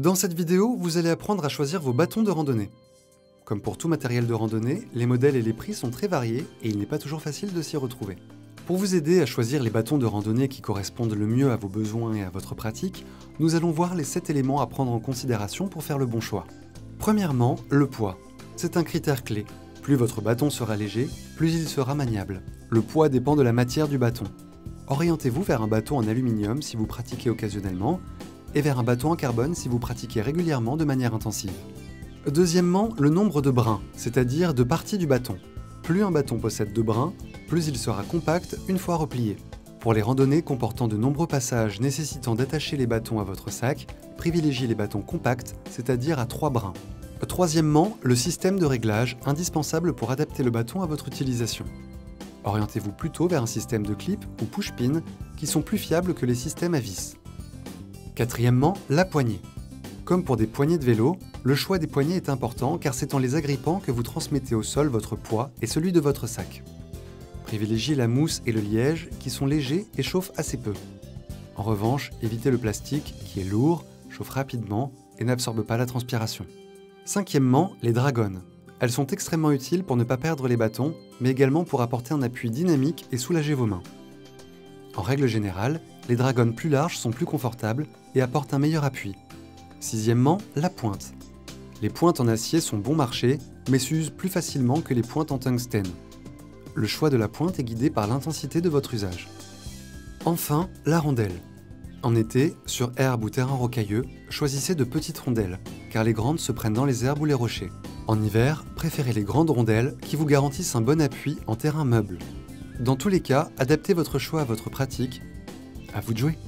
Dans cette vidéo, vous allez apprendre à choisir vos bâtons de randonnée. Comme pour tout matériel de randonnée, les modèles et les prix sont très variés et il n'est pas toujours facile de s'y retrouver. Pour vous aider à choisir les bâtons de randonnée qui correspondent le mieux à vos besoins et à votre pratique, nous allons voir les 7 éléments à prendre en considération pour faire le bon choix. Premièrement, le poids. C'est un critère clé. Plus votre bâton sera léger, plus il sera maniable. Le poids dépend de la matière du bâton. Orientez-vous vers un bâton en aluminium si vous pratiquez occasionnellement, et vers un bâton en carbone si vous pratiquez régulièrement de manière intensive. Deuxièmement, le nombre de brins, c'est-à-dire de parties du bâton. Plus un bâton possède de brins, plus il sera compact une fois replié. Pour les randonnées comportant de nombreux passages nécessitant d'attacher les bâtons à votre sac, privilégiez les bâtons compacts, c'est-à-dire à 3 brins. Troisièmement, le système de réglage, indispensable pour adapter le bâton à votre utilisation. Orientez-vous plutôt vers un système de clip ou push-pin qui sont plus fiables que les systèmes à vis. Quatrièmement, la poignée. Comme pour des poignées de vélo, le choix des poignées est important car c'est en les agrippant que vous transmettez au sol votre poids et celui de votre sac. Privilégiez la mousse et le liège qui sont légers et chauffent assez peu. En revanche, évitez le plastique qui est lourd, chauffe rapidement et n'absorbe pas la transpiration. Cinquièmement, les dragonnes. Elles sont extrêmement utiles pour ne pas perdre les bâtons, mais également pour apporter un appui dynamique et soulager vos mains. En règle générale, les dragonnes plus larges sont plus confortables et apportent un meilleur appui. Sixièmement, la pointe. Les pointes en acier sont bon marché, mais s'usent plus facilement que les pointes en tungstène. Le choix de la pointe est guidé par l'intensité de votre usage. Enfin, la rondelle. En été, sur herbe ou terrain rocailleux, choisissez de petites rondelles, car les grandes se prennent dans les herbes ou les rochers. En hiver, préférez les grandes rondelles qui vous garantissent un bon appui en terrain meuble. Dans tous les cas, adaptez votre choix à votre pratique. À vous de jouer!